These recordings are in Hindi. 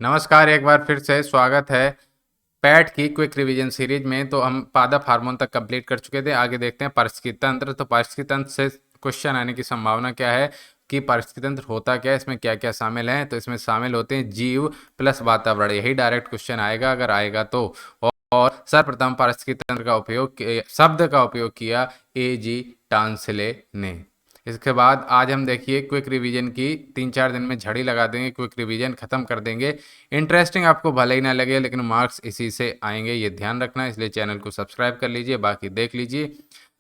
नमस्कार, एक बार फिर से स्वागत है पैट की क्विक रिवीजन सीरीज में। तो हम पादप हार्मोन तक कंप्लीट कर चुके थे। आगे देखते हैं पारिस्थितिकी तंत्र। तो पारिस्थितिकी तंत्र से क्वेश्चन आने की संभावना क्या है कि पारिस्थितिकी तंत्र होता क्या है, इसमें क्या क्या शामिल है। तो इसमें शामिल होते हैं जीव प्लस वातावरण, यही डायरेक्ट क्वेश्चन आएगा अगर आएगा तो। और सर्वप्रथम पारिस्थितिकी तंत्र का उपयोग शब्द का उपयोग किया A.G. टांसले ने। इसके बाद आज हम देखिए क्विक रिवीजन की 3-4 दिन में झड़ी लगा देंगे, क्विक रिवीजन खत्म कर देंगे। इंटरेस्टिंग आपको भले ही ना लगे लेकिन मार्क्स इसी से आएंगे, ये ध्यान रखना। इसलिए चैनल को सब्सक्राइब कर लीजिए, बाकी देख लीजिए।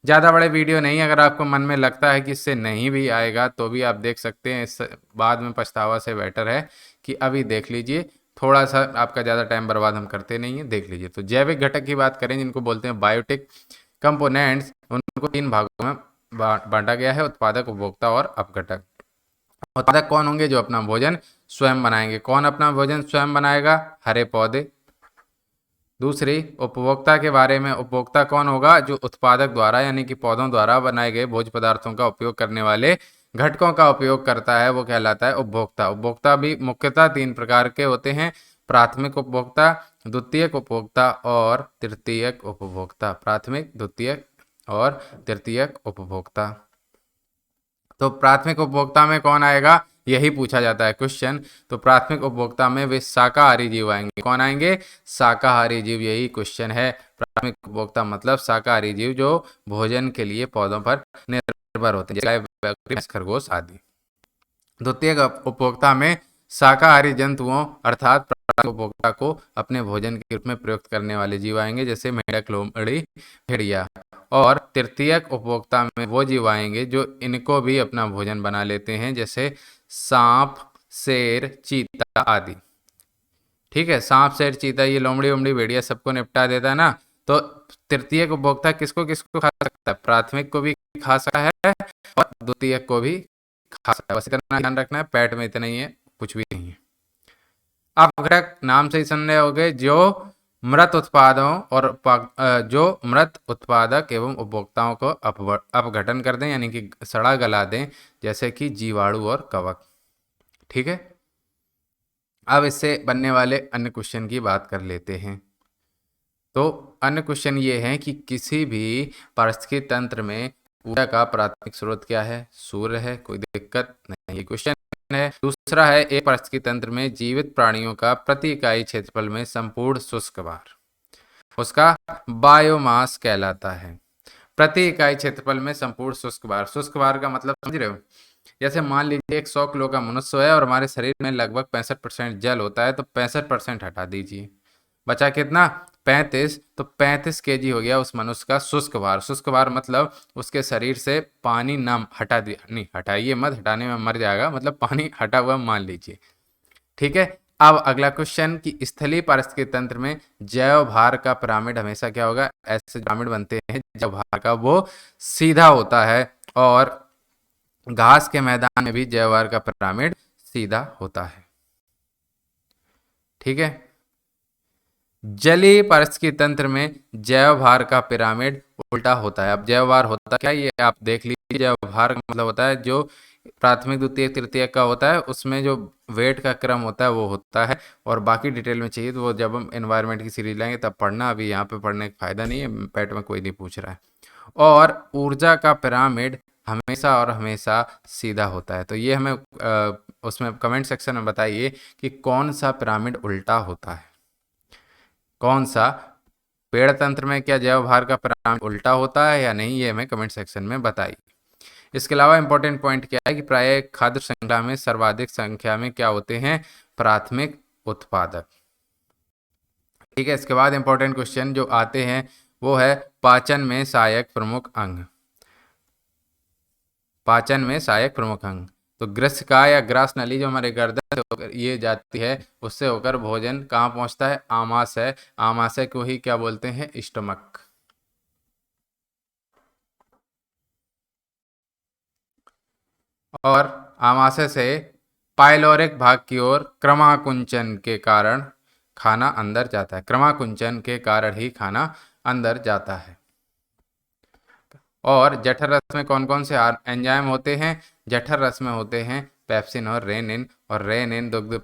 ज़्यादा बड़े वीडियो नहीं, अगर आपको मन में लगता है कि इससे नहीं भी आएगा तो भी आप देख सकते हैं। इस बाद में पछतावा से बेटर है कि अभी देख लीजिए। थोड़ा सा आपका ज़्यादा टाइम बर्बाद हम करते नहीं है, देख लीजिए। तो जैविक घटक की बात करें, जिनको बोलते हैं बायोटिक कंपोनेंट्स, उनको 3 भागों में बांटा गया है: उत्पादक, उपभोक्ता और अपघटक। उत्पादक कौन होंगे? जो अपना भोजन स्वयं बनाएंगे। कौन अपना भोजन स्वयं बनाएगा? हरे पौधे। दूसरी, उपभोक्ता के बारे में, उपभोक्ता कौन होगा? जो उत्पादक द्वारा यानी कि पौधों द्वारा बनाए गए भोज्य पदार्थों का उपयोग करने वाले घटकों का उपयोग करता है, वो कहलाता है उपभोक्ता। उपभोक्ता भी मुख्यतः 3 प्रकार के होते हैं: प्राथमिक उपभोक्ता, द्वितीयक उपभोक्ता और तृतीयक उपभोक्ता। प्राथमिक, द्वितीयक और तृतीयक उपभोक्ता। तो प्राथमिक उपभोक्ता में कौन आएगा, यही पूछा जाता है क्वेश्चन। तो प्राथमिक उपभोक्ता में वे शाकाहारी जीव आएंगे। कौन आएंगे? शाकाहारी जीव, यही क्वेश्चन है। प्राथमिक उपभोक्ता मतलब शाकाहारी जीव जो भोजन के लिए पौधों पर निर्भर होते हैं, जैसे खरगोश आदि। द्वितीय उपभोक्ता में शाकाहारी जंतुओं अर्थात प्राथमिक उपभोक्ता को अपने भोजन के रूप में प्रयुक्त करने वाले जीव आएंगे, जैसे मेंढक, लोमड़ी, भेड़िया। और तृतीयक उपभोक्ता में वो जीव आएंगे जो इनको भी अपना भोजन बना लेते हैं, जैसे सांप, शेर, चीता आदि। ठीक है, सांप, शेर, चीता, ये लोमड़ी उमड़ी भेड़िया सबको निपटा देता है ना। तो तृतीयक उपभोक्ता किसको किसको खा सकता है? प्राथमिक को भी खा सकता है और द्वितीयक को भी खा सकता है। बस इतना ध्यान रखना है, पेट में इतना ही है, कुछ भी नहीं है। अपघटक नाम से ही समझे होंगे, जो मृत उत्पादों और जो मृत उत्पादक एवं उपभोक्ताओं को अपघटन कर दें, यानी कि सड़ा गला दें, जैसे कि जीवाणु और कवक। ठीक है, अब इससे बनने वाले अन्य क्वेश्चन की बात कर लेते हैं। तो अन्य क्वेश्चन ये है कि किसी भी पारिस्थितिकी तंत्र में ऊर्जा का प्राथमिक स्रोत क्या है? सूर्य है, कोई दिक्कत नहीं, ये क्वेश्चन है। दूसरा है, एक पारिस्थितिकी तंत्र में जीवित प्राणियों का प्रति इकाई क्षेत्रफल में संपूर्ण शुष्क भार उसका बायोमास कहलाता है। प्रति इकाई क्षेत्रफल में संपूर्ण शुष्क भार, शुष्क भार का मतलब समझ रहे हो? जैसे मान लीजिए 100 किलो का मनुष्य है और हमारे शरीर में लगभग 65% जल होता है, तो 65% हटा दीजिए, बचा कितना? 35। तो 35 kg हो गया उस मनुष्य का शुष्क भार। शुष्क भार मतलब उसके शरीर से पानी ना हटा दिया, नहीं हटाइए मत, हटाने में मर जाएगा, मतलब पानी हटा हुआ मान लीजिए। ठीक है, अब अगला क्वेश्चन कि स्थलीय पारिस्थितिकी तंत्र में जैव भार का पिरामिड हमेशा क्या होगा? ऐसे पिरामिड बनते हैं जैव भार का, वो सीधा होता है। और घास के मैदान में भी जैव भार का पिरामिड सीधा होता है। ठीक है, जलीय पारिस्थितिकी तंत्र में जैव भार का पिरामिड उल्टा होता है। अब जैव भार होता क्या, ये आप देख लीजिए। जैव भार का मतलब होता है जो प्राथमिक, द्वितीय, तृतीय का होता है, उसमें जो वेट का क्रम होता है वो होता है। और बाकी डिटेल में चाहिए तो वो जब हम एनवायरनमेंट की सीरीज लाएंगे तब पढ़ना, अभी यहाँ पे पढ़ने का फायदा नहीं है, पेट में कोई नहीं पूछ रहा है। और ऊर्जा का पिरामिड हमेशा और हमेशा सीधा होता है। तो ये हमें उसमें कमेंट सेक्शन में बताइए कि कौन सा पिरामिड उल्टा होता है, कौन सा? पेड़ तंत्र में क्या जैव भार का पिरामिड उल्टा होता है या नहीं, ये हमें कमेंट सेक्शन में बताइए। इसके अलावा इंपॉर्टेंट पॉइंट क्या है कि प्राय खाद्य श्रृंखला में सर्वाधिक संख्या में क्या होते हैं? प्राथमिक उत्पादक। ठीक है, इसके बाद इंपॉर्टेंट क्वेश्चन जो आते हैं वो है पाचन में सहायक प्रमुख अंग। पाचन में सहायक प्रमुख अंग, तो ग्रस्सिका या ग्रास नली जो हमारे गर्दन से होकर ये जाती है, उससे होकर भोजन कहाँ पहुंचता है? आमाशय। आमाशय को ही क्या बोलते हैं? स्टमक। और आमाशय से पाइलोरिक भाग की ओर क्रमाकुंचन के कारण खाना अंदर जाता है। क्रमाकुंचन के कारण ही खाना अंदर जाता है। और जठर रस में कौन कौन से एंजाइम होते हैं? जठर रस में होते हैं पेप्सिन और रेनिन। और रेनिन दुग्ध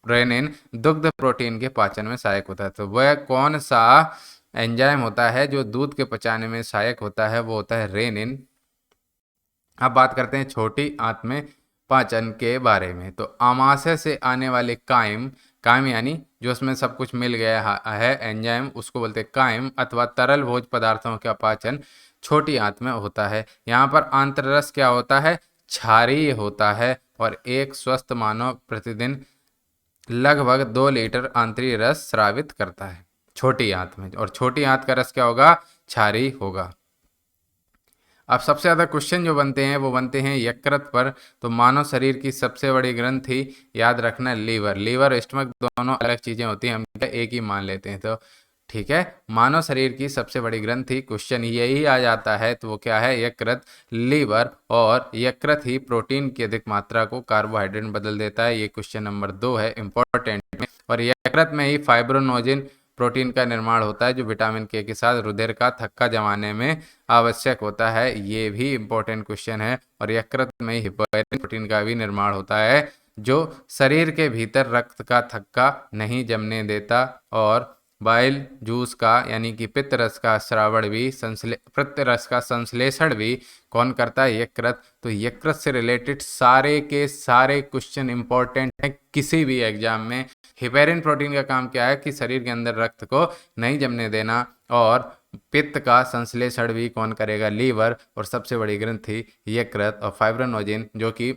रेनिन दुग्ध प्रोटीन के पाचन में सहायक होता है। तो वह कौन सा एंजाइम होता है जो दूध के पचाने में सहायक होता है? वो होता है रेनिन। अब बात करते हैं छोटी आंत में पाचन के बारे में। तो आमाशय से आने वाले कायम, कायम यानी जो उसमें सब कुछ मिल गया है एंजाइम, उसको बोलते हैं कायम, अथवा तरल भोज पदार्थों का पाचन छोटी आंत में होता है। यहाँ पर आंतररस क्या होता है? क्षारीय होता है। और एक स्वस्थ मानव प्रतिदिन लगभग 2 लीटर आंतरिक रस स्रावित करता है छोटी आंत में। और छोटी आंत का रस क्या होगा? क्षारीय होगा। अब सबसे ज़्यादा क्वेश्चन जो बनते हैं वो बनते हैं यकृत पर। तो मानव शरीर की सबसे बड़ी ग्रंथि, याद रखना, लीवर। लीवर स्टमक दोनों अलग चीज़ें होती हैं, हम एक ही मान लेते हैं। तो ठीक है, मानव शरीर की सबसे बड़ी ग्रंथि, क्वेश्चन यही आ जाता है। तो वो क्या है? यकृत, लीवर। और यकृत ही प्रोटीन की अधिक मात्रा को कार्बोहाइड्रेट में बदल देता है। ये क्वेश्चन नंबर 2 है इंपॉर्टेंट में। और यकृत में ही फाइब्रोनोजिन प्रोटीन का निर्माण होता है जो विटामिन के साथ रुधिर का थक्का जमाने में आवश्यक होता है। ये भी इंपॉर्टेंट क्वेश्चन है। और यकृत में हिपोएरिन प्रोटीन का भी निर्माण होता है जो शरीर के भीतर रक्त का थक्का नहीं जमने देता। और बाइल जूस का यानी कि पित्त रस का श्रावण भी पित्त रस का संश्लेषण भी कौन करता है? यकृत। तो यकृत से रिलेटेड सारे के सारे क्वेश्चन इंपॉर्टेंट हैं किसी भी एग्जाम में। हिपेरिन प्रोटीन का काम क्या है? कि शरीर के अंदर रक्त को नहीं जमने देना। और पित्त का संश्लेषण भी कौन करेगा? लीवर। और सबसे बड़ी ग्रंथि यकृत। और फाइब्रोनोजिन जो कि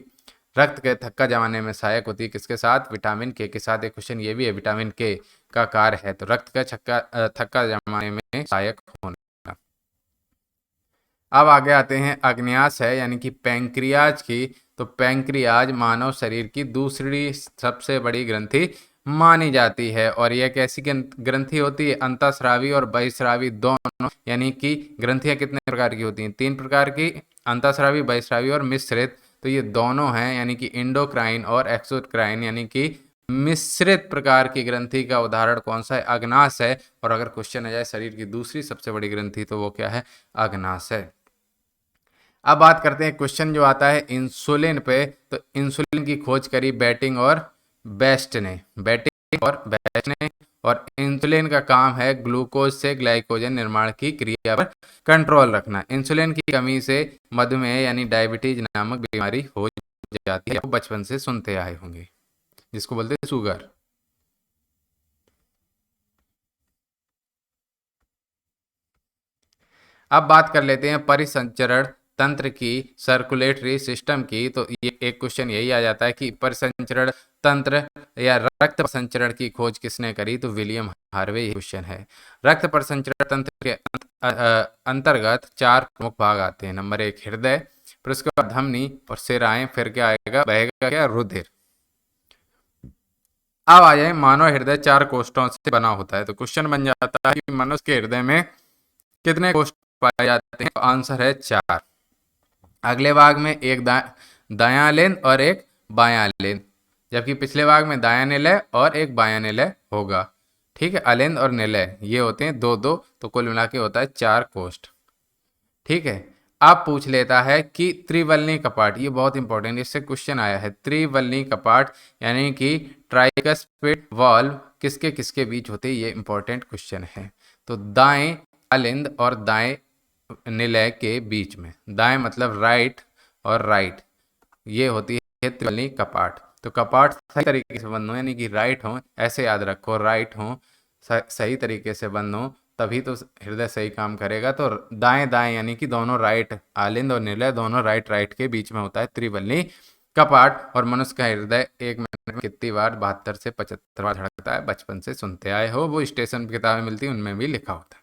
रक्त के थक्का जमाने में सहायक होती है, किसके साथ? विटामिन के साथ। एक क्वेश्चन ये भी है, विटामिन के का कार्य है तो रक्त का थक्का जमाने में सहायक होना। अब आगे आते हैं अग्न्यास है यानी कि पैंक्रियाज की। तो पैंक्रियाज मानव शरीर की दूसरी सबसे बड़ी ग्रंथि मानी जाती है। और यह एक ऐसी ग्रंथि होती है, अंतःस्रावी और बहिःस्रावी दोनों। यानी कि ग्रंथियां कितने प्रकार की होती हैं? 3 प्रकार की, अंतःस्रावी, बहिःस्रावी और मिश्रित। तो ये दोनों हैं, यानी कि इंडोक्राइन और एक्सोक्राइन, यानी कि मिश्रित प्रकार की ग्रंथि का उदाहरण कौन सा है? अग्नाशय है। और अगर क्वेश्चन आ जाए शरीर की दूसरी सबसे बड़ी ग्रंथि, तो वो क्या है? अग्नाशय है। अब बात करते हैं क्वेश्चन जो आता है इंसुलिन पे। तो इंसुलिन की खोज करी बैटिंग और बेस्ट ने। बैटिंग और बेस्ट ने। और इंसुलिन का काम है ग्लूकोज से ग्लाइकोजन निर्माण की क्रिया पर कंट्रोल रखना। इंसुलिन की कमी से मधुमेह यानी डायबिटीज नामक बीमारी हो जाती है, बचपन से सुनते आए होंगे, जिसको बोलते हैं शुगर। अब बात कर लेते हैं परिसंचरण तंत्र की, सर्कुलेटरी सिस्टम की। तो ये एक क्वेश्चन यही आ जाता है कि परिसंचरण तंत्र या रक्त परिसंचरण की खोज किसने करी? तो विलियम हार्वे क्वेश्चन है। रक्त परिसंचरण तंत्र के अंतर्गत 4 प्रमुख भाग आते हैं। नंबर 1 हृदय, फिर उसके बाद धमनी और सिराएं, फिर क्या आएगा? बहेगा क्या? रुधिर। अब आ जाए मानव हृदय 4 कोष्ठों से बना होता है। तो क्वेश्चन बन जाता है कि मनुष्य के हृदय में कितने कोष्ठ पाए जाते हैं? तो आंसर है 4। अगले भाग में एक दायां लेन और एक बायां लेन, जबकि पिछले भाग में दायां निलय और एक बायां निलय होगा। ठीक है, अलेंद और निलय ये होते हैं 2-2, तो कुल मिला के होता है 4 कोष्ठ। ठीक है, अब पूछ लेता है कि त्रिवलनी कपाट, ये बहुत इंपॉर्टेंट, इससे क्वेश्चन आया है। त्रिवलनी कपाट यानी कि ट्राइकस्पिड वाल्व किसके किसके बीच होते हैं? ये इंपॉर्टेंट क्वेश्चन है। तो दाएं अलिंद और दाएं निलय के बीच में, दाएं मतलब राइट और राइट, ये होती है त्रिवलनी कपाट। तो कपाट सही तरीके से बंद हो यानी कि राइट हो, ऐसे याद रखो, राइट हो, सही तरीके से बंद हो, तभी तो हृदय सही काम करेगा। तो दाएं दाएं यानी कि दोनों राइट, आलिंद और निलय दोनों राइट राइट के बीच में होता है त्रिवलनी कपाट। और मनुष्य का हृदय 1 मिनट में कितनी बार? 72 से 75 बार धड़कता है, बचपन से सुनते आए हो, वो स्टेशन की किताबें मिलती है उनमें भी लिखा होता है।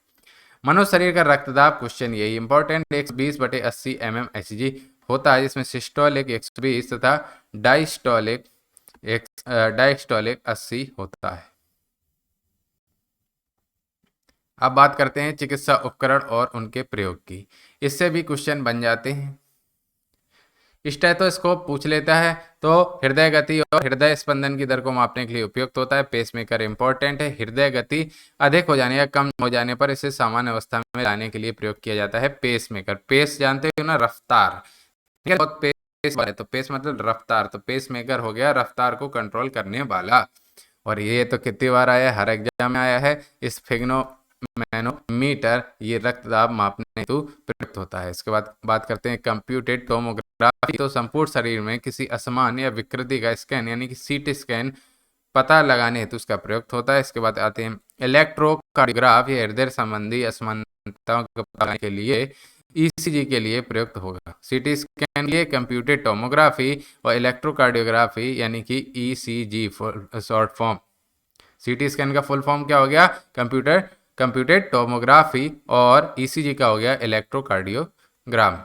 मनुष्य शरीर का रक्तदाब, क्वेश्चन यही इंपॉर्टेंट, 120/80 mmHg होता है, जिसमें सिस्टोलिक 120 तथा डायस्टोलिक 80 होता है। अब बात करते हैं चिकित्सा उपकरण और उनके प्रयोग की, इससे भी क्वेश्चन बन जाते हैं। स्टेथोस्कोप पूछ लेता है, तो हृदय गति और हृदय स्पंदन की दर को मापने के लिए उपयुक्त होता है। पेसमेकर इंपॉर्टेंट है, हृदय गति अधिक हो जाने या कम हो जाने पर इसे सामान्य अवस्था में लाने के लिए प्रयोग किया जाता है पेसमेकर। पेस जानते हो ना, रफ्तार, ठीक है, बहुत पेस है, तो पेस मतलब रफ्तार, तो पेसमेकर हो गया रफ्तार को कंट्रोल करने वाला। और ये तो कितनी बार आया है, हर एग्जाम में आया है। स्फिग्नोमेनोमीटर ये रक्तदाब मापने हेतु प्रयुक्त होता है। इसके बाद बात करते हैं कंप्यूटेड टोमोग्राफी। तो संपूर्ण शरीर में किसी असमान या विकृति का स्कैन यानी कि सीटी स्कैन पता लगाने हेतु इसका प्रयुक्त होता है। इसके बाद आते हैं इलेक्ट्रोकार्डियोग्राफ, ये हृदय संबंधी असमानताओं को पता लगाने के लिए ईसीजी के लिए प्रयुक्त होगा। सीटी स्कैन के लिए कंप्यूटेड टोमोग्राफी और इलेक्ट्रोकार्डियोग्राफी यानी कि ECG short form. CT scan का फुल फॉर्म क्या हो गया, कंप्यूटेड टोमोग्राफी, और ईसीजी का हो गया इलेक्ट्रोकार्डियोग्राम।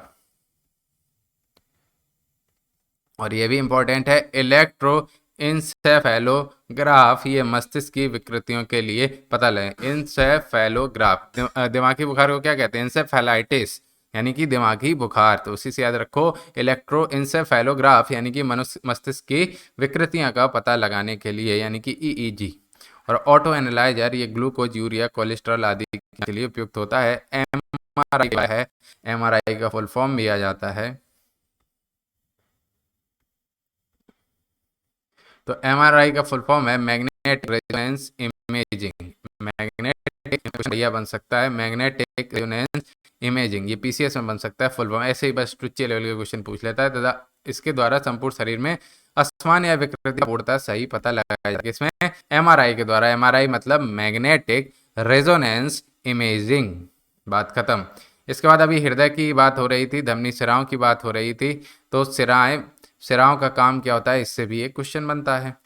और ये भी इंपॉर्टेंट है, इलेक्ट्रोइंसेफेलोग्राफ, ये मस्तिष्क की विकृतियों के लिए पता लगे। इंसेफेलोग्राफ दिमागी बुखार को क्या कहते हैं, इंसेफेलाइटिस यानी कि दिमागी बुखार, तो उसी से याद रखो। इलेक्ट्रोइंसेफेलोग्राफ यानी कि मनुष्य मस्तिष्क की विकृतियां का पता लगाने के लिए यानी कि ईईजी। और ऑटो एनालाइजर ये ग्लूकोज, यूरिया, कोलेस्ट्रॉल आदि के लिए उपयुक्त होता है। एमआरआई है, एमआरआई का फुल फॉर्म भी आ जाता है। तो एमआरआई का फुल फॉर्म है मैग्नेटिक रेजोनेंस इमेजिंग। मैग्नेटिक यह बन सकता है मैग्नेटिक रेजोनेंस इमेजिंग, ये पीसीएस में बन सकता है फुल फॉर्म। ऐसे ही बस ट्रुच्ची लेवल के क्वेश्चन पूछ लेता है तथा इसके द्वारा संपूर्ण शरीर में असमान या विकृति का पूर्णतः सही पता लगाया जाता है। इसमें एमआरआई के द्वारा, एमआरआई मतलब मैग्नेटिक रेजोनेंस इमेजिंग। बात खत्म। इसके बाद अभी हृदय की बात हो रही थी, धमनी सिराओं की बात हो रही थी। तो सिराओं का काम क्या होता है, इससे भी एक क्वेश्चन बनता है।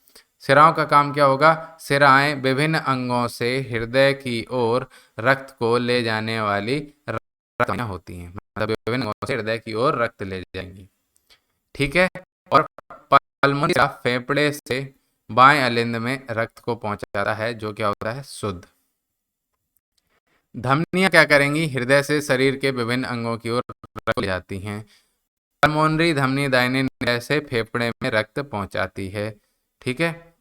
सिराओं का काम क्या होगा, सिराएं विभिन्न अंगों से हृदय की ओर रक्त को ले जाने वाली रक्त होती हैं, मतलब विभिन्न अंगों से हृदय की ओर रक्त ले जाएंगी, ठीक है। और पल्मोनरी फेफड़े से बाएं अलिंद में रक्त को पहुंचाता है, जो क्या होता है, शुद्ध। धमनियां क्या करेंगी, हृदय से शरीर के विभिन्न अंगों की ओर रक्त ले जाती हैं। पल्मोनरी धमनी दाहिने हृदय से फेफड़े में रक्त पहुंचाती है, ठीक है।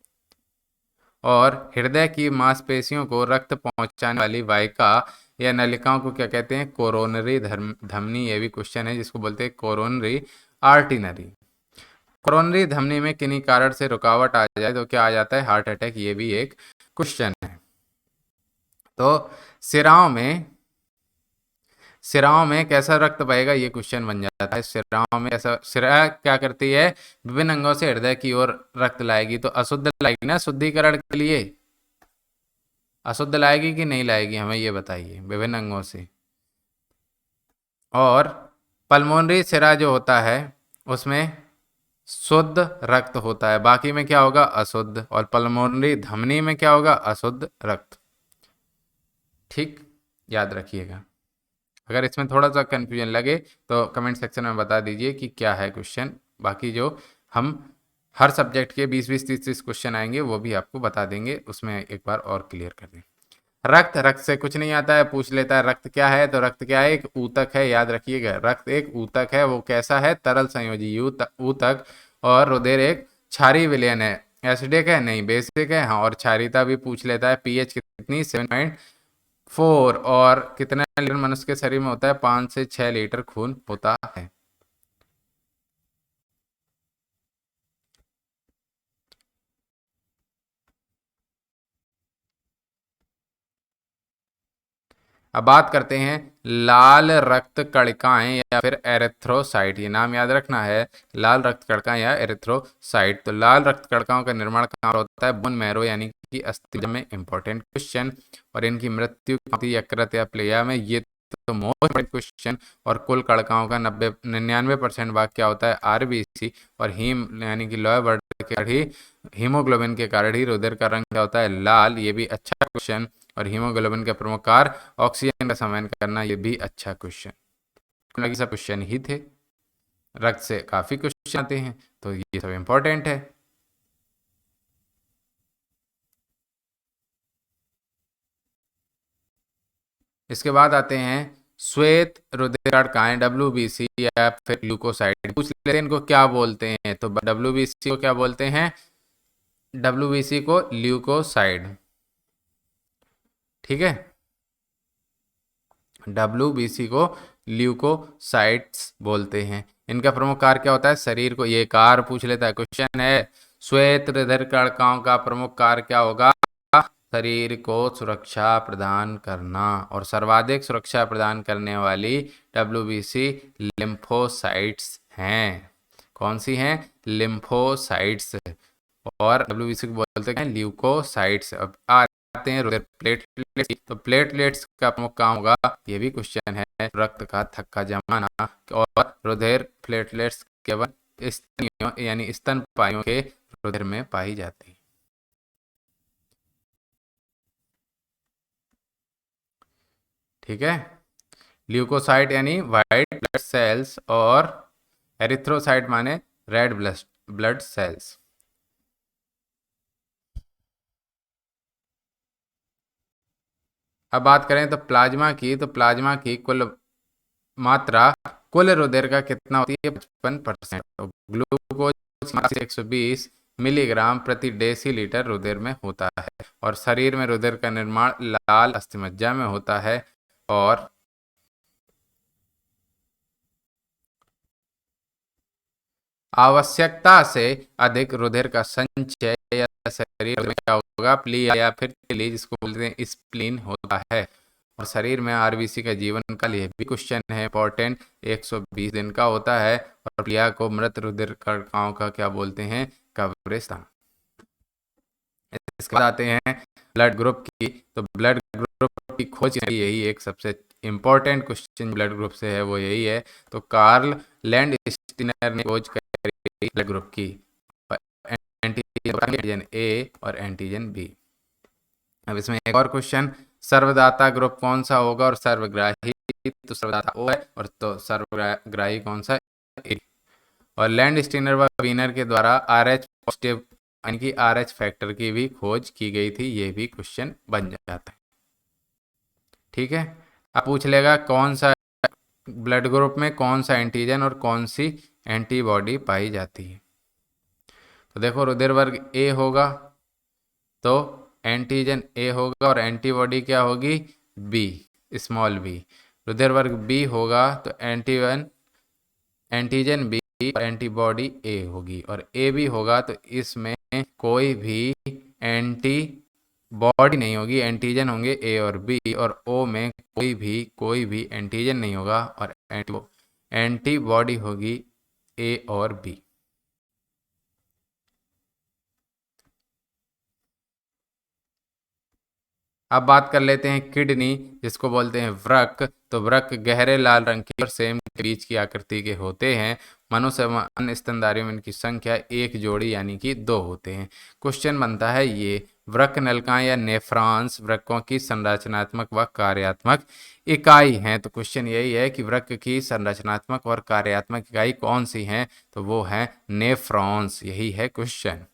और हृदय की मांसपेशियों को रक्त पहुंचाने वाली वाहिका या नलिकाओं को क्या कहते हैं, कोरोनरी धमनी। ये भी क्वेश्चन है जिसको बोलते हैं कोरोनरी आर्टरी। कोरोनरी धमनी में किन्हीं कारण से रुकावट आ जाए तो क्या आ जाता है, हार्ट अटैक। ये भी एक क्वेश्चन है। तो सिराओं में कैसा रक्त बहेगा, ये क्वेश्चन बन जाता है। सिराओं में ऐसा, सिरा क्या करती है, विभिन्न अंगों से हृदय की ओर रक्त लाएगी, तो अशुद्ध लाएगी ना शुद्धिकरण के लिए, अशुद्ध लाएगी कि नहीं लाएगी, हमें ये बताइए, विभिन्न अंगों से। और पल्मोनरी सिरा जो होता है उसमें शुद्ध रक्त होता है, बाकी में क्या होगा, अशुद्ध। और पल्मोनरी धमनी में क्या होगा, अशुद्ध रक्त, ठीक, याद रखिएगा। अगर इसमें थोड़ा सा कन्फ्यूजन लगे तो कमेंट सेक्शन में बता दीजिए कि क्या है क्वेश्चन। बाकी जो हम हर सब्जेक्ट के 20-20, 30-30 क्वेश्चन आएंगे वो भी आपको बता देंगे, उसमें एक बार और क्लियर कर दें। रक्त से कुछ नहीं आता है, पूछ लेता है रक्त क्या है, तो रक्त क्या है, एक ऊतक है, याद रखिएगा। रक्त एक ऊतक है, वो कैसा है, तरल संयोजी ऊतक। और रुधिर एक क्षारीय विलयन है, एसिडिक है नहीं, बेसिक है, हाँ। और क्षारीयता भी पूछ लेता है, पीएच कितनी, 7.4। और कितना लीटर मनुष्य के शरीर में होता है, 5 से 6 लीटर खून होता है। अब बात करते हैं लाल रक्त कणिकाएं या फिर एरिथ्रोसाइट, ये नाम याद रखना है, लाल रक्त कणिकाएं या एरिथ्रोसाइट। तो लाल रक्त कणिकाओं का निर्माण कहाँ होता है, बोन मैरो यानी कि अस्थि में। Important question. और इनकी मृत्यु यकृत या प्लेया में, ये तो मोस्ट इंपॉर्टेंट क्वेश्चन। और कुल कणिकाओं का 99% भाग क्या होता है, आरबीसी। और हीम यानी कि लोअर ब्लड के कारण ही, हीमोग्लोबिन के कारण ही रुधिर का रंग क्या होता है, लाल। ये भी अच्छा क्वेश्चन। और हीमोग्लोबिन का प्रमुख कार्य ऑक्सीजन का संवहन करना, ये भी अच्छा क्वेश्चन। सब क्वेश्चन ही थे, रक्त से काफी क्वेश्चन आते हैं, तो ये सब इंपॉर्टेंट है। इसके बाद आते हैं श्वेत रुधिर कणिकाएं, डब्ल्यूबीसी या फिर ल्यूकोसाइट। पूछ लेते हैं इनको क्या बोलते हैं, तो डब्ल्यूबीसी को क्या बोलते हैं, डब्ल्यूबीसी को ल्यूकोसाइड, ठीक है। डब्ल्यूबीसी को ल्यूकोसाइट्स बोलते हैं। इनका प्रमुख कार्य क्या होता है, शरीर को, ये कार्य पूछ लेता है, क्वेश्चन है, श्वेत रुधिर कणिकाओं का प्रमुख कार्य क्या होगा? शरीर को सुरक्षा प्रदान करना, और सर्वाधिक सुरक्षा प्रदान करने वाली WBC लिम्फोसाइट्स हैं। कौन सी हैं? लिम्फोसाइट्स। और WBC को बोलते हैं ल्यूकोसाइट्स। अब आते हैं रुधिर प्लेटलेट्स। तो प्लेटलेट्स का प्रमुख काम होगा, ये भी क्वेश्चन है, रक्त का थक्का जमाना। और रुधिर प्लेटलेट्स केवल स्तनियों यानी स्तनपाइयों के रुधिर में पाई जाती है। ठीक है। ल्यूकोसाइट यानी वाइट ब्लड सेल्स, और एरिथ्रोसाइट माने रेड ब्लड सेल्स। अब बात करें तो प्लाज्मा की कुल मात्रा कुल रुधिर का कितना होती है? 55%। ग्लूकोज 120 मिलीग्राम प्रति डेसीलीटर रुधिर में होता है। और शरीर में रुधिर का निर्माण लाल अस्थिमज्जा में होता है। और आवश्यकता से अधिक रुधिर का संचय या शरीर में क्या होगा? प्ली या फिर तिली, जिसको बोलते हैं स्प्लीन होता है। और शरीर में आरबीसी का जीवन काल, यह भी क्वेश्चन है इंपॉर्टेंट, 120 दिन का होता है। और प्लिया को मृत रुधिर कणिकाओं का क्या बोलते हैं? कब्रिस्तान। इसके बाद आते हैं ब्लड ग्रुप की। तो ब्लड ग्रुप की खोज, यही एक सबसे इंपॉर्टेंट क्वेश्चन ब्लड ग्रुप से है, वो यही है। तो कार्ल लैंडस्टीनर ने खोज करी ब्लड ग्रुप की, एंटीजन ए और एंटीजन बी। अब इसमें एक और क्वेश्चन, सर्वदाता ग्रुप कौन सा होगा? और सर्वग्राही, तो सर्वदाता ओ है, और तो सर्वग्राही कौन सा? ए। और लैंडस्टीनर व वीनर के द्वारा RH पॉजिटिव यानी कि RH फैक्टर की भी खोज की गई थी, ये भी क्वेश्चन बन जाता है। ठीक है। अब पूछ लेगा कौन सा ब्लड ग्रुप में कौन सा एंटीजन और कौन सी एंटीबॉडी पाई जाती है। तो देखो, रुधिर वर्ग ए होगा तो एंटीजन ए होगा, और एंटीबॉडी क्या होगी? B, small B. रुधिर वर्ग बी होगा तो एंटीजन बी और एंटीबॉडी ए होगी। और ए बी होगा तो इसमें कोई भी एंटीबॉडी नहीं होगी, एंटीजन होंगे ए और बी। और ओ में कोई भी एंटीजन नहीं होगा, और एंटीबॉडी होगी ए और बी। अब बात कर लेते हैं किडनी, जिसको बोलते हैं वृक्क। तो वृक्क गहरे लाल रंग के और सेम के बीच की आकृति के होते हैं। मनुष्य व अन्य स्तनधारियों में इनकी संख्या एक जोड़ी यानी कि 2 होते हैं। क्वेश्चन बनता है ये, वृक्क नलिकाएं या नेफ्रॉन्स वृक्कों की संरचनात्मक व कार्यात्मक इकाई हैं। तो क्वेश्चन यही है कि वृक्क की संरचनात्मक और कार्यात्मक इकाई कौन सी हैं? तो वो है नेफ्रॉन्स, यही है क्वेश्चन।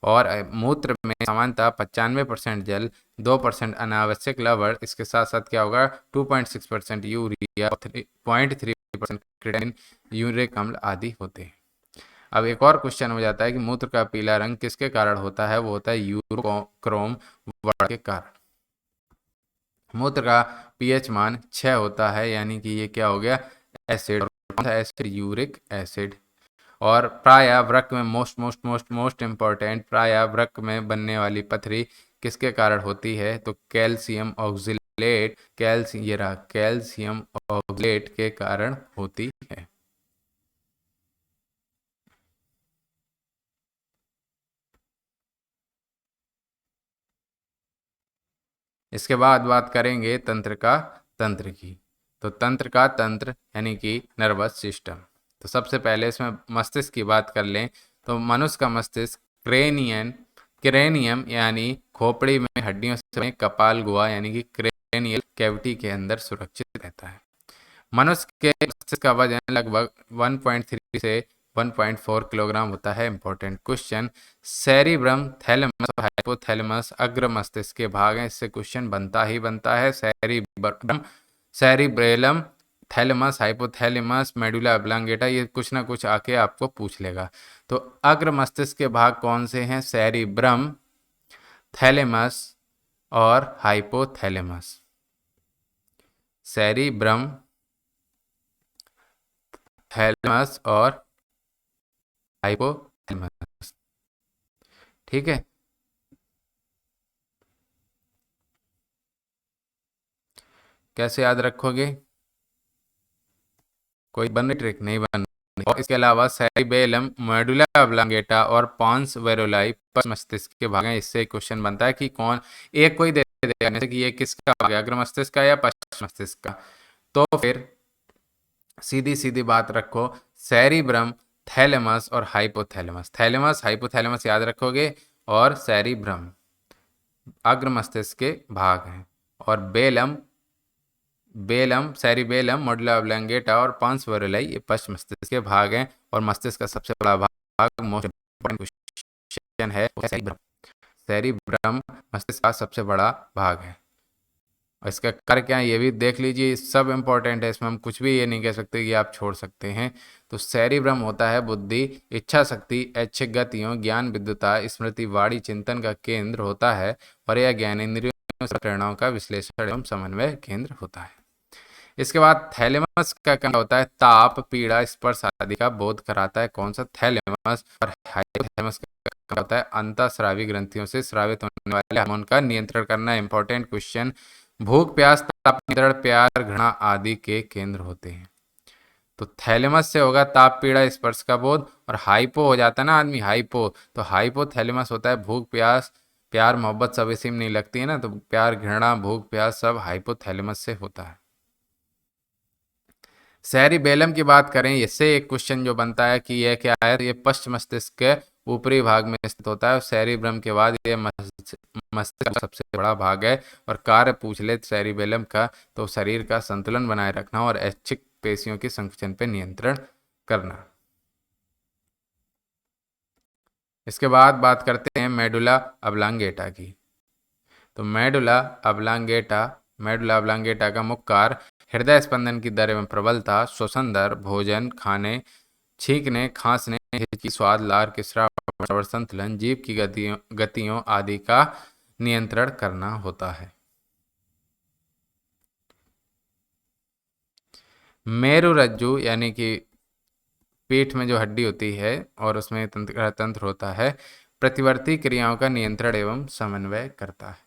और मूत्र में सामान्यतः 95% जल, 2% अनावश्यक लवण, इसके साथ साथ क्या होगा? 2.6% यूरिया, 0.3% क्रिएटिनिन, यूरिक अम्ल आदि होते हैं। अब एक और क्वेश्चन हो जाता है कि मूत्र का पीला रंग किसके कारण होता है? वो होता है यूरोक्रोम वर्णन के कारण। मूत्र का pH मान 6 होता है, यानी कि ये क्या हो गया? एसिड। कौन सा एसिड? Uric acid. और प्राय वृक्क में मोस्ट इम्पॉर्टेंट, प्राय वृक्क में बनने वाली पथरी किसके कारण होती है? तो कैल्शियम ऑक्सलेट, कैल्शियम ऑक्सलेट के कारण होती है। इसके बाद बात करेंगे तंत्र की। तो तंत्र का तंत्र यानी कि नर्वस सिस्टम। तो सबसे पहले इसमें मस्तिष्क की बात कर लें तो मनुष्य का मस्तिष्क क्रेनियम यानी खोपड़ी में हड्डियों से बने कपाल गुहा यानी कि क्रेनियल कैविटी के अंदर सुरक्षित रहता है। मनुष्य के मस्तिष्क का वजन लगभग 1.3 से 1.4 किलोग्राम होता है। इंपॉर्टेंट क्वेश्चन, सेरिब्रम, थैलेमस और हाइपोथैलेमस अग्र मस्तिष्क के भाग हैं, इससे क्वेश्चन बनता ही बनता है। सेरिब्रेलम, थैलेमस, हाइपोथैलेमस, मेडुला ऑब्लांगेटा, ये कुछ ना कुछ आके आपको पूछ लेगा। तो अग्र मस्तिष्क के भाग कौन से हैं? सेरिब्रम, थैलेमस और हाइपोथैलेमस। सेरिब्रम, थैलेमस और हाइपोथैलेमस। ठीक है। कैसे याद रखोगे? कोई बन रही ट्रिक? नहीं बन रही। और इसके अलावा सेरिबेलम, मेडुला ऑब्लांगेटा और पॉन्स वेरोलाई पश्च मस्तिष्क के भाग हैं। इससे क्वेश्चन बनता है कि कौन एक कोई दे देगा जैसे कि ये किसका भाग है, अग्र मस्तिष्क का या पश्च मस्तिष्क का। तो फिर सीधी सीधी बात रखो, सेरिब्रम, थैलेमस और हाइपोथैलेमस। थैलेमस हाइपोथैलेमस याद रखोगे, और सेरिब्रम अग्र मस्तिष्क के भाग हैं, और बेलम, सेरिबेलम, मेडुला ऑब्लांगेटा और पांस वेरेलाई ये पश्च मस्तिष्क के भाग हैं। और मस्तिष्क का सबसे बड़ा भाग, मोस्ट इंपॉर्टेंट क्वेश्चन है, वो है सेरिब्रम। सेरिब्रम मस्तिष्क का सबसे बड़ा भाग है। और इसका कार्य क्या है ये भी देख लीजिए, सब इंपॉर्टेंट है, इसमें हम कुछ भी ये नहीं कह सकते कि आप छोड़ सकते हैं। तो सेरिब्रम होता है बुद्धि, इच्छा शक्ति, ऐच्छिक गतियों, ज्ञान, विद्युता, स्मृति, वाणी, चिंतन का केंद्र होता है। और यह ज्ञान इंद्रियों से प्रेरणाओं का विश्लेषण एवं समन्वय केंद्र होता है। इसके बाद थैलेमस का क्या होता है, ताप, पीड़ा, स्पर्श आदि का बोध कराता है। कौन सा? थैलेमस। और हाइपोथैलेमस का क्या होता है, अंतःस्रावी ग्रंथियों से स्रावित होने वाले हार्मोन का नियंत्रण करना। Important question. भूख, प्यास, ताप नियंत्रण, प्यार, घृणा आदि के केंद्र होते हैं। तो थैलेमस से होगा ताप, पीड़ा, स्पर्श का बोध। और हाइपो हो जाता है ना आदमी, हाइपो, तो हाइपोथैलेमस होता है भूख, प्यास, प्यार मोहब्बत सब इसी में नहीं लगती है ना, तो प्यार, घृणा, भूख, प्यास सब हाइपोथैलेमस से होता है। सेरिबेलम की बात करें, इससे एक क्वेश्चन जो बनता है कि यह क्या है, तो ये पश्च मस्तिष्क के ऊपरी भाग में स्थित होता है। और सेरिब्रम के बाद ये मस्तिष्क का सबसे बड़ा भाग है। और कार्य पूछ ले सेरिबेलम का, तो शरीर का संतुलन बनाए रखना और ऐच्छिक पेशियों की संकुचन पर नियंत्रण करना। इसके बाद बात करते हैं मेडुला ऑब्लांगेटा की। तो मेडुला ऑब्लांगेटा का मुख्य कार्य हृदय स्पंदन की दर एवं प्रबलता, श्वसन दर, भोजन, खाने, छींकने, खांसने, हिचकी, स्वाद, लार, किसरा, संतुलन, जीभ की गतियों आदि का नियंत्रण करना होता है। मेरुरज्जु यानी कि पीठ में जो हड्डी होती है और उसमें तंत्र होता है, प्रतिवर्ती क्रियाओं का नियंत्रण एवं समन्वय करता है।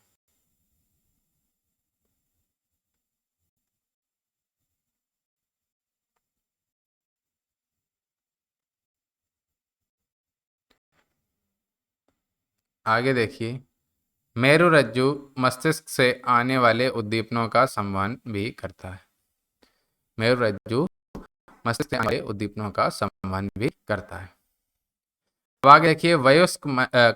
आगे देखिए, मेरुरज्जु मस्तिष्क से आने वाले उद्दीपनों का संवहन भी करता है। मेरुरज्जु मस्तिष्क से आने वाले उद्दीपनों का संवहन भी करता है। अब आगे देखिए, वयस्क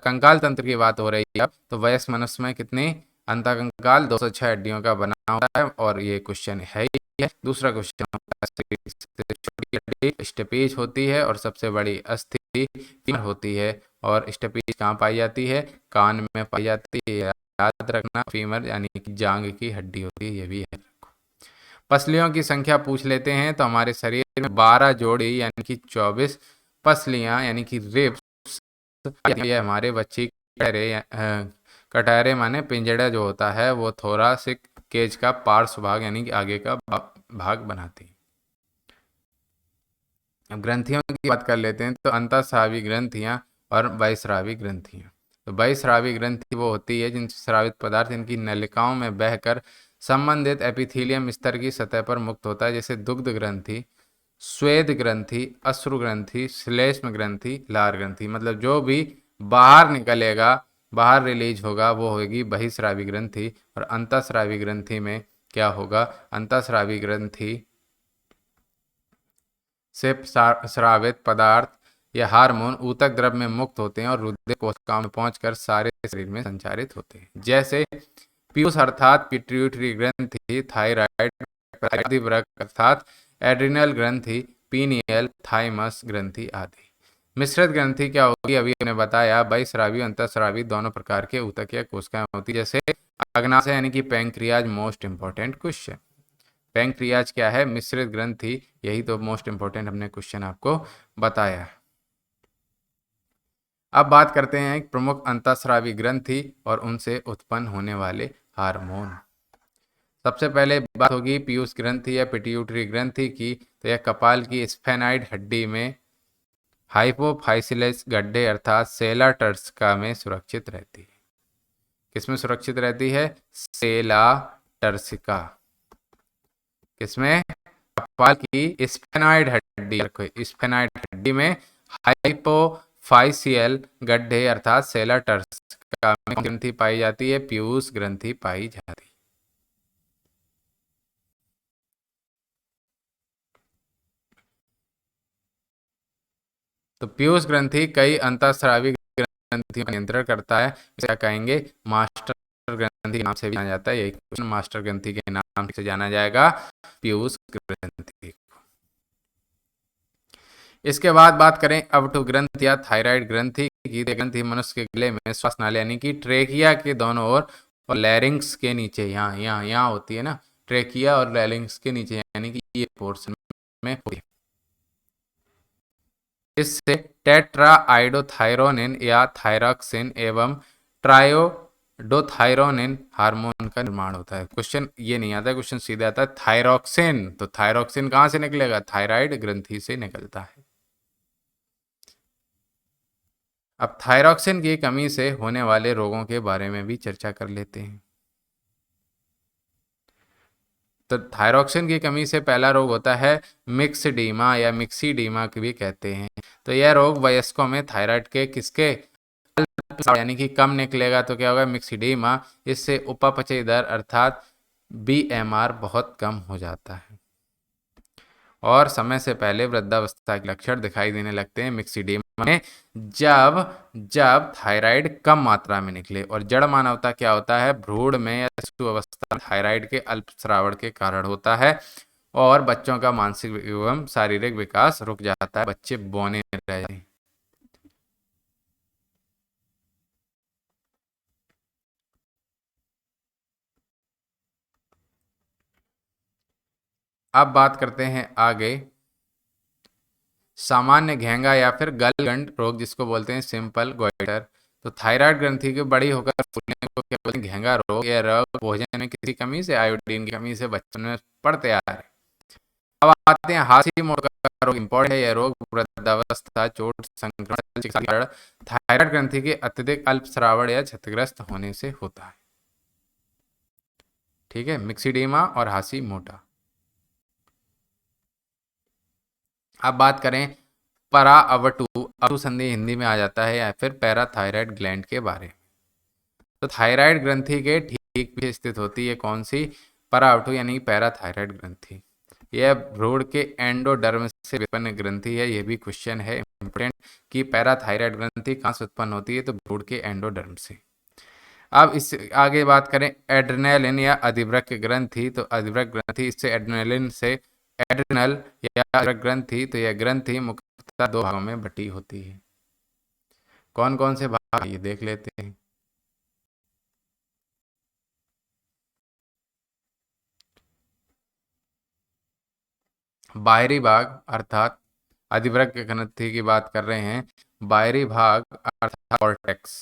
कंकाल तंत्र की बात हो रही है। तो वयस्क मनुष्य में कितने अंतःकंकाल 206 हड्डियों का बना होता है, और ये क्वेश्चन है ही है। दूसरा क्वेश्चन होता है, सबसे छोटी हड्डी स्टेपीज होती है और सबसे बड़ी अस्थि फीमर होती है। और स्टेपीज कहाँ पाई जाती है? कान में पाई जाती है, याद रखना। फीमर यानी कि जांग की हड्डी होती है, ये भी है। पसलियों की संख्या पूछ लेते हैं, तो हमारे शरीर में 12 जोड़ी यानी कि 24 पसलियां यानी कि रिब्स, ये हमारे बच्चे कटहरे माने पिंजड़ा जो होता है, वो थोरासिक केज का पार्श्व भाग यानी कि आगे का भाग बनाती है। अब ग्रंथियों की बात कर लेते हैं, तो अंतःस्रावी ग्रंथियां और बहिस्रावी ग्रंथियां। तो बहिस्रावी ग्रंथि वो होती है जिनसे स्रावित पदार्थ इनकी नलिकाओं में बहकर संबंधित एपिथीलियम स्तर की सतह पर मुक्त होता है, जैसे दुग्ध ग्रंथि, स्वेद ग्रंथि, अश्रु ग्रंथि, श्लेष्म ग्रंथि, लार ग्रंथि। मतलब जो भी बाहर निकलेगा, बाहर रिलीज होगा, वो होगी बहिस्रावी ग्रंथि। और अंतःस्रावी ग्रंथि में क्या होगा? अंतःस्रावी ग्रंथि से स्रावित पदार्थ या हार्मोन ऊतक द्रव में मुक्त होते हैं और रुधिर कोशिकाओं में पहुंचकर सारे शरीर में संचारित होते हैं, जैसे पीयूष अर्थात पिट्यूटरी ग्रंथि, थायराइड अर्थात एड्रिनल ग्रंथि, पीनियल, थाइमस ग्रंथि आदि। मिश्रित ग्रंथि क्या होगी? अभी हमने बताया, बहिस्रावी अंतःस्रावी दोनों प्रकार के ऊतक या कोशिकाएं होती है, जैसे अग्नाशय यानी कि pancreas. Most important question, pancreas क्या है? मिश्रित ग्रंथि। यही तो मोस्ट इंपॉर्टेंट हमने क्वेश्चन आपको बताया है। अब बात करते हैं एक प्रमुख अंतःस्रावी ग्रंथि और उनसे उत्पन्न होने वाले हार्मोन। सबसे पहले बात होगी पीयूष ग्रंथि या पिट्यूटरी ग्रंथि की। तो यह कपाल की स्फेनाइड हड्डी में हाइपोफाइसिलस गड्ढे अर्थात सेला टर्सिका में सुरक्षित रहती है। किसमें सुरक्षित रहती है? सेला टर्सिका। किसमें? कपाल की स्फेनॉइड हड्डी, स्फेनॉइड हड्डी में हाइपोफाइसियल गड्ढे अर्थात सेला टर्सिका में ग्रंथि पाई जाती है? पीयूष ग्रंथि पाई जाती है। तो पीयूष ग्रंथि कई अंतःस्रावी ग्रंथियों का नियंत्रण करता है। इसे क्या कहेंगे? मास्टर ग्रंथि के नाम से भी जाना जाता है। यही क्वेश्चन मास्टर ग्रंथि के नाम से जाना जाएगा, पीयूष ग्रंथि। इसके बाद बात करें अवटु ग्रंथि या थायराइड ग्रंथि की। ग्रंथि मनुष्य के गले में श्वास नाली यानी कि ट्रेकिया के दोनों ओर और लैरिंग्स के नीचे, यहाँ यहाँ यहाँ होती है ना, ट्रेकिया और लैरिंग्स के नीचे यानी कि ये पोर्शन में होती है। इससे टेट्राआइडोथायरोनिन या थायरॉक्सिन एवं ट्रायोडोथायरोनिन हार्मोन का निर्माण होता है। क्वेश्चन ये नहीं आता, क्वेश्चन सीधा आता है थायरॉक्सिन। तो थायरॉक्सिन कहाँ से निकलेगा? थायराइड ग्रंथि से निकलता है। अब थायरॉक्सिन की कमी से होने वाले रोगों के बारे में भी चर्चा कर लेते हैं। तो थायरॉक्सिन की कमी से पहला रोग होता है मिक्सडीमा या मिक्सीडीमा भी कहते हैं। तो यह रोग वयस्कों में थायराइड के किसके यानी कि कम निकलेगा तो क्या होगा? मिक्सीडीमा। इससे उपापचय दर अर्थात बीएमआर बहुत कम हो जाता है और समय से पहले वृद्धावस्था के लक्षण दिखाई देने लगते हैं मिक्सीडीमा में, जब जब थायराइड कम मात्रा में निकले। और जड़ मानवता क्या होता है? भ्रूण में या शिशु अवस्था थायराइड के अल्पस्रावन के कारण होता है और बच्चों का मानसिक एवं शारीरिक विकास रुक जाता है, बच्चे बौने रह जाते हैं। अब बात करते हैं आगे सामान्य घेंगा या फिर गलगंड रोग, जिसको बोलते हैं सिंपल गोइटर। तो थायराइड ग्रंथि के बड़ी होकर फूलने को क्या बोलते हैं? घेंगा रोग। यह रोग भोजन में किसी कमी से, आयोडीन की कमी से बच्चों में पड़ते आ रहे हैं। अब आते हैं हाशीमोटो का रोग। इंपॉर्टेंट है यह रोग वृद्धावस्था, चोट, संक्रमण के कारण थायराइड ग्रंथि के अत्यधिक अल्पस्रावन या क्षतिग्रस्त होने से होता है। ठीक है, मिक्सीडीमा और हाशीमोटो। अब बात करें परा अवटु, अवटु संधि हिंदी में आ जाता है, या फिर पैराथायराइड ग्लैंड के बारे में। तो थायराइड ग्रंथि के ठीक पीछे स्थित होती है कौन सी? परा अवटु यानी पैराथायराइड ग्रंथि। यह भ्रूण के एंडोडर्म से उत्पन्न ग्रंथि है। यह भी क्वेश्चन है इंपोर्टेंट कि पैराथायराइड ग्रंथि कहाँ से उत्पन्न होती है? तो भ्रूण के एंडोडर्म से। अब इस आगे बात करें एड्रेनालिन या अधिवृक्क ग्रंथि। तो अधिवृक्क ग्रंथि, इससे एड्रेनालिन से एड्रेनल या अधिवृक्क ग्रंथि। तो यह ग्रंथि मुख्यतः दो भागों में बटी होती है। कौन कौन से भाग ये देख लेते हैं। बाहरी भाग अर्थात अधिवृक्क ग्रंथि की बात कर रहे हैं। बाहरी भाग अर्थात कॉर्टेक्स।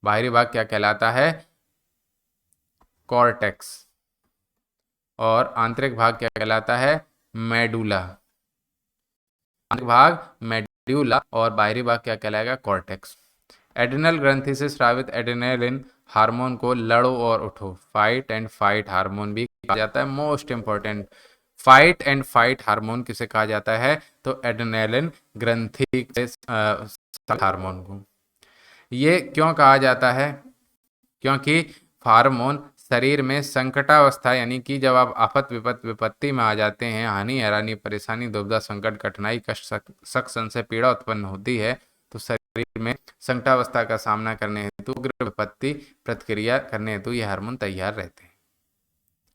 बाहरी भाग क्या कहलाता है? कॉर्टेक्स। और आंतरिक भाग क्या कहलाता है? मेडुला। आंतरिक भाग मेड्यूला और बाहरी भाग क्या कहलाएगा? कॉर्टेक्स। एड्रिनल ग्रंथि से स्रावित एड्रेनालिन हार्मोन को लड़ो और उठो, फाइट एंड फाइट हार्मोन भी कहा जाता है। Most important, fight and fight hormone किसे कहा जाता है? तो एड्रेनालिन ग्रंथि से हार्मोन को। ये क्यों कहा जाता है? क्योंकि हार्मोन शरीर में संकटावस्था यानी कि जब आप आफत विपत विपत्ति में आ जाते हैं, हानि हैरानी परेशानी दुविधा संकट कठिनाई कष्ट शक संशय पीड़ा उत्पन्न होती है, तो शरीर में संकटावस्था का सामना करने हेतु उग्र विपत्ति प्रतिक्रिया करने हेतु ये हार्मोन तैयार रहते हैं।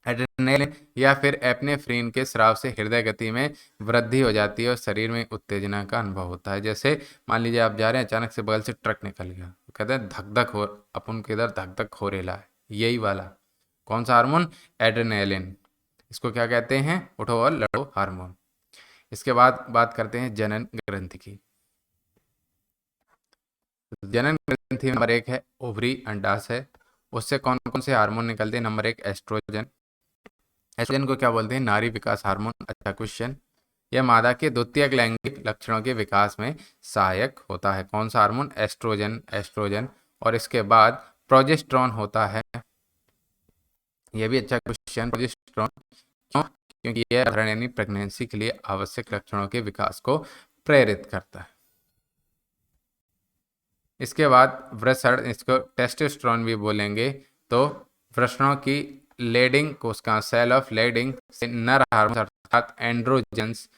एड्रेनालिन या फिर एपिनेफ्रिन के स्राव से हृदय गति में वृद्धि हो जाती है और शरीर में उत्तेजना का अनुभव होता है। जैसे मान लीजिए आप जा रहे हैं, अचानक से बगल से ट्रक निकल गया, तो कहते हैं धक धक हो, अपन के इधर धक धक हो रेला है। यही वाला कौन सा हार्मोन? एड्रेनालिन। इसको क्या कहते हैं? उठो और लड़ो हार्मोन। इसके बाद बात करते हैं जनन ग्रंथि की। जनन ग्रंथि नंबर 1 है ओवरी, अंडाशय। उससे कौन कौन से हार्मोन निकलते हैं? Number 1 oestrogen. एस्ट्रोजन को क्या बोलते हैं? नारी विकास हार्मोन। अच्छा क्वेश्चन। यह मादा के द्वितीयक लैंगिक लक्षणों के विकास में सहायक होता है। कौन सा हार्मोन? एस्ट्रोजन। और इसके बाद प्रोजेस्टेरॉन होता है। यह भी अच्छा क्वेश्चन, प्रोजेस्टेरॉन क्यों? क्योंकि यह धारण यानी प्रेगनेंसी के लिए आवश्यक लक्षणों के विकास को प्रेरित करता है। इसके बाद वृषण, इसको टेस्टोस्टेरोन भी बोलेंगे। तो वृषणों की लेडिंग कोशिका, सेल ऑफ लेडिंग से नर हार्मोन अर्थात एंड्रोजन्स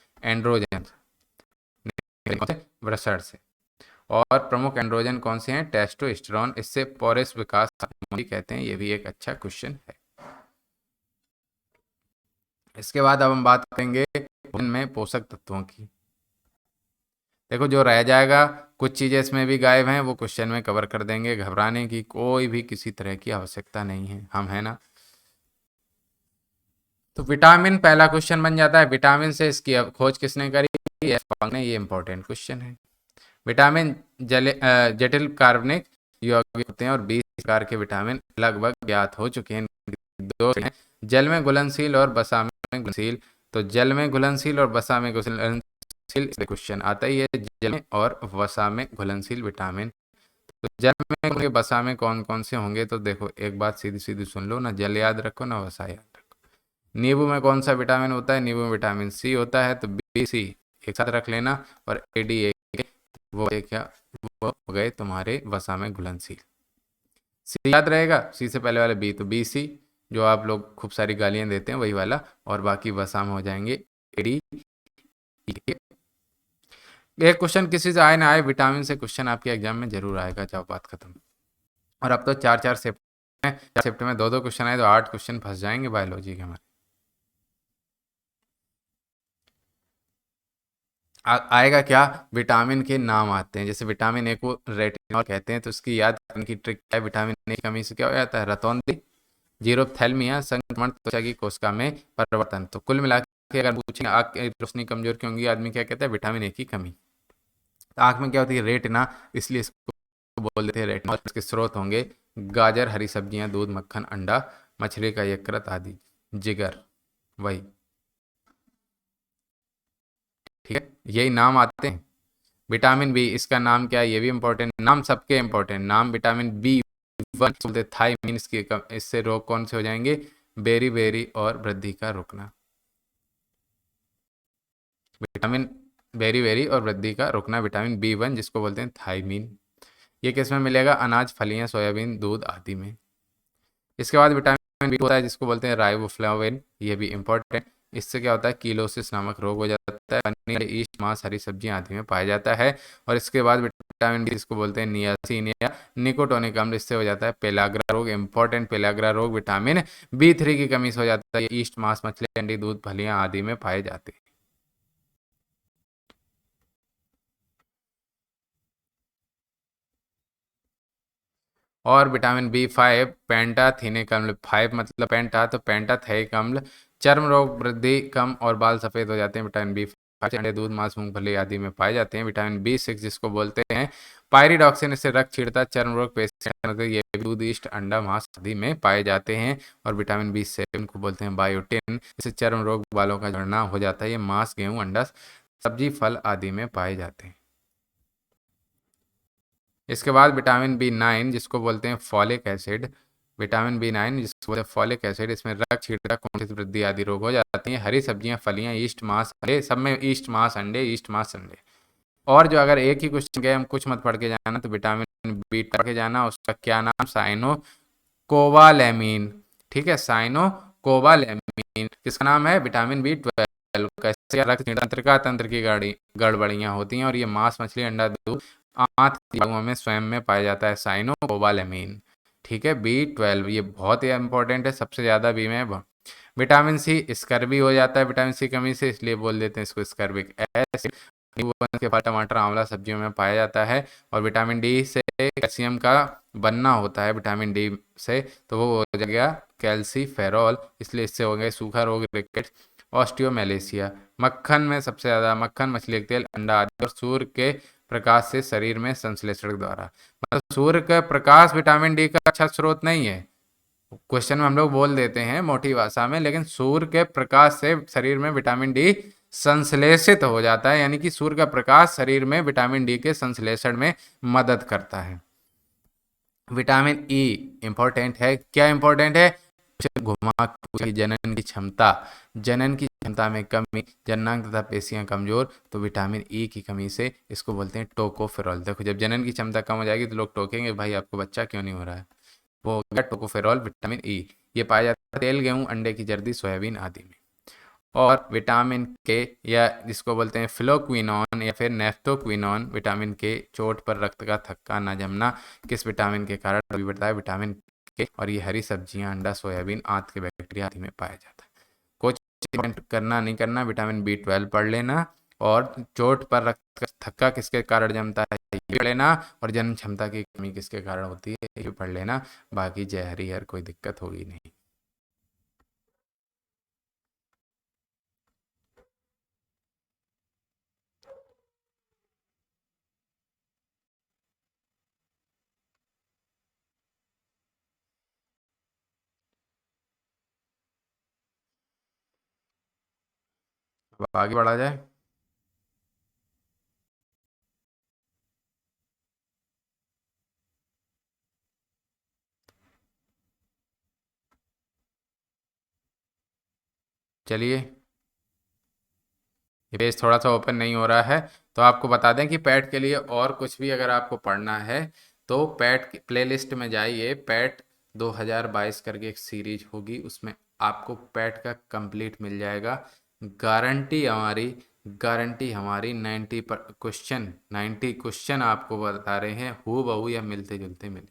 वृषण से। और प्रमुख एंड्रोजन कौन से हैं? टेस्टोस्टेरोन। इससे पौरुष विकास हार्मोन कहते हैं। ये भी एक अच्छा क्वेश्चन है। इसके बाद अब हम बात करेंगे भोजन में पोषक तत्वों की। देखो जो रह जाएगा, कुछ चीजें इसमें भी गायब हैं, वो क्वेश्चन में कवर कर देंगे। घबराने की कोई भी किसी तरह की आवश्यकता नहीं है, हम है ना। तो विटामिन पहला क्वेश्चन बन जाता है। विटामिन से इसकी खोज किसने करी? ने। ये इंपॉर्टेंट क्वेश्चन है। विटामिन जटिल कार्बनिक यौगिक होते हैं और 20 प्रकार के विटामिन लगभग ज्ञात हो चुके हैं। दो हैं, जल में घुलनशील और वसा में घुलनशील। तो जल में घुलनशील और वसा में घुलनशील क्वेश्चन आता ही है। जल में और वसा में घुलनशील विटामिन। तो जल में होंगे, वसा में कौन कौन से होंगे? तो देखो एक बात सीधी सीधी सुन लो, ना जल याद रखो ना वसा याद रखो। नींबू में कौन सा विटामिन होता है? नींबू में विटामिन सी होता है। तो बी सी एक साथ रख लेना। और एडी वो क्या, वो हो गए तुम्हारे वसा में घुलनशील। सी याद रहेगा, सी से पहले वाले बी, तो बी सी जो आप लोग खूब सारी गालियां देते हैं वही वाला। और बाकी वसा में हो जाएंगे एडी। एक क्वेश्चन किसी से आए ना आए, विटामिन से क्वेश्चन आपके एग्जाम में जरूर आएगा। जाओ बात खत्म। और अब तो 4-4 शिफ्ट में, 4 शिफ्ट में 2-2 क्वेश्चन आए तो 8 क्वेश्चन फंस जाएंगे बायोलॉजी के हमारे। आएगा क्या? विटामिन के नाम आते हैं। जैसे विटामिन ए को रेटिनॉल कहते हैं, तो इसकी याद करने की ट्रिक क्या है? विटामिन ए की कमी से क्या हो जाता है? रतौंधी, जीरोप्थैल्मिया, संक्रमण, त्वचा की कोशिका में परिवर्तन। तो कुल मिला के अगर पूछेंगे आँख की रोशनी कमजोर क्यों होगी, आदमी क्या कहता है? विटामिन ए की कमी। तो आँख में क्या होती है? रेटिना, इसलिए इसको बोल देते हैं रेटिनॉल। इसके स्रोत होंगे गाजर, हरी सब्जियां, दूध, मक्खन, अंडा, मछली का यकृत आदि, जिगर, वही। ठीक है, यही नाम आते हैं। विटामिन बी, इसका नाम क्या है? ये भी इंपॉर्टेंट नाम, सबके इंपॉर्टेंट नाम। विटामिन बी वन बोलते थायमीन, इससे रोग कौन से हो जाएंगे? बेरी बेरी और वृद्धि का रुकना। विटामिन बेरी बेरी और वृद्धि का रुकना, विटामिन बी वन जिसको बोलते हैं थायमीन। ये किस में मिलेगा? अनाज, फलियां, सोयाबीन, दूध आदि में। इसके बाद विटामिन बी होता है जिसको बोलते हैं राइबोफ्लाविन। ये भी इंपॉर्टेंट। इससे क्या होता है? कीलोसिस नामक रोग हो जाता है। पनीर, ईस्ट, मांस, हरी सब्जियां आदि में पाया जाता है। और इसके बाद विटामिन डी जिसको बोलते हैं नियासिन या निकोटोनिक अम्ल, इससे हो जाता है पेलाग्रा रोग। इंपॉर्टेंट पेलाग्रा रोग विटामिन बी3 की कमी से हो जाता है। ईस्ट, मांस, मछली, अंडे, दूध, फलियां आदि में पाए जाते हैं। और विटामिन बी5 पेंटाथेनिक अम्ल, 5 मतलब पेंटा, तो पेंटाथेनिक अम्ल, चर्म रोग, वृद्धि कम और बाल सफेद हो जाते हैं। विटामिन बी5 अंडे, दूध, मांस, मूंगफली आदि में पाए जाते हैं। विटामिन बी6 जिसको बोलते हैं पायरिडॉक्सिन, इससे रक्त छीड़ता, चर्म रोग, पेस्ट, ये दूध, ईस्ट, अंडा, मांस आदि में पाए जाते हैं। और विटामिन बी7 को बोलते हैं बायोटिन, इससे चर्म रोग, बालों का झड़ना हो जाता है। ये मांस, गेहूं, अंडा, सब्जी, फल आदि में पाए जाते हैं। इसके बाद विटामिन बी9 जिसको बोलते हैं फॉलिक एसिड, विटामिन बी9 जिसको बोलते हैं फॉलिक एसिड, इसमें रक्त छीड़ता, कुंठित वृद्धि आदि रोग हो जाती हैं। हरी सब्जियां, फलियां, ईस्ट, मांस, अंडे, सब में ईस्ट, मांस, अंडे, ईस्ट, मांस, अंडे। और जो अगर एक ही क्वेश्चन गए, हम कुछ मत पढ़ के जाना, तो विटामिन बी पढ़ के जाना। उसका क्या नाम? साइनो कोवालेमिन। ठीक है, साइनो कोवालेमिन किसका नाम है? Vitamin B12. कैसे? रक्त तंत्र की गड़बड़ियां होती हैं और ये मांस, मछली, अंडा, दूध, आंत में स्वयं में पाया जाता है साइनो कोवालेमिन। ठीक है, बी12 ये बहुत ही इंपॉर्टेंट है, सबसे ज्यादा बी में। विटामिन सी, स्कर्वी हो जाता है विटामिन सी कमी से, इसलिए बोल देते हैं इसको स्कर्बिक एसिड। के फल, टमाटर, आंवला सब्जियों में पाया जाता है। और विटामिन डी से कैल्शियम का बनना होता है, विटामिन डी से, तो वो हो जाएगा कैल्सीफेरॉल, इसलिए इससे हो गए सूखा रोग, रिकेट्स, ऑस्टियोमेलेसिया। मक्खन में सबसे ज्यादा मक्खन, मछली का तेल, अंडा आदि। और सूर्य के प्रकाश से शरीर में संश्लेषण द्वारा, मतलब सूर्य का प्रकाश विटामिन डी का अच्छा स्रोत नहीं है। क्वेश्चन में हम लोग बोल देते हैं मोटी भाषा में, लेकिन सूर्य के प्रकाश से शरीर में विटामिन डी संश्लेषित हो जाता है, यानी कि सूर्य का प्रकाश शरीर में विटामिन डी के संश्लेषण में मदद करता है। विटामिन ई इंपॉर्टेंट है, क्या इंपॉर्टेंट है? घुमा के जनन की क्षमता, जनन की क्षमता में कमी, जननांग तथा पेशियां कमजोर, तो विटामिन ई की कमी से इसको बोलते हैं टोकोफेरॉल। देखो जब जनन की क्षमता कम हो जाएगी तो लोग टोकेंगे, भाई आपको बच्चा क्यों नहीं हो रहा है, वो हो गया टोकोफेरॉल, विटामिन ई। ये पाया जाता है तेल, गेहूं, अंडे की जर्दी, सोयाबीन आदि में। और विटामिन के, या जिसको बोलते हैं फ्लोक्विनोन या फिर नेफ्थोक्विनोन, विटामिन के चोट पर रक्त का थक्का न जमना किस विटामिन के कारण अभी बढ़ता है? विटामिन के। और ये हरी सब्जियां, अंडा, सोयाबीन, आंत के बैक्टीरिया आदि में पाया जाता है। कुछ करना नहीं करना, विटामिन B12 पढ़ लेना, और चोट पर रक्त का थक्का किसके कारण जमता है ये भी पढ़ लेना, और जन क्षमता की कमी किसके कारण होती है ये भी पढ़ लेना। बाकी जय हरी हर, कोई दिक्कत होगी नहीं। अब आगे बढ़ा जाए। चलिए, ये पेज थोड़ा सा ओपन नहीं हो रहा है, तो आपको बता दें कि पैट के लिए और कुछ भी अगर आपको पढ़ना है तो पैट की प्लेलिस्ट में जाइए। पैट 2022 करके एक सीरीज होगी, उसमें आपको पैट का कंप्लीट मिल जाएगा। गारंटी हमारी, गारंटी हमारी 90 पर क्वेश्चन, 90 क्वेश्चन आपको बता रहे हैं हु बहू या मिलते जुलते मिले।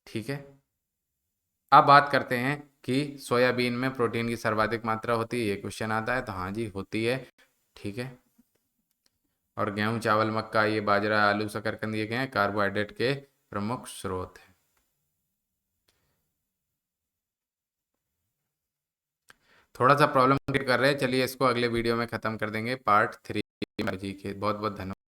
ठीक है, अब बात करते हैं कि सोयाबीन में प्रोटीन की सर्वाधिक मात्रा होती है, ये क्वेश्चन आता है तो हाँ जी होती है। ठीक है, और गेहूं, चावल, मक्का, ये बाजरा, आलू, शकरकंद ये क्या है? कार्बोहाइड्रेट के प्रमुख स्रोत हैं। थोड़ा सा प्रॉब्लम क्रिएट कर रहे हैं, चलिए इसको अगले वीडियो में खत्म कर देंगे, पार्ट 3 जी के। बहुत बहुत धन्यवाद।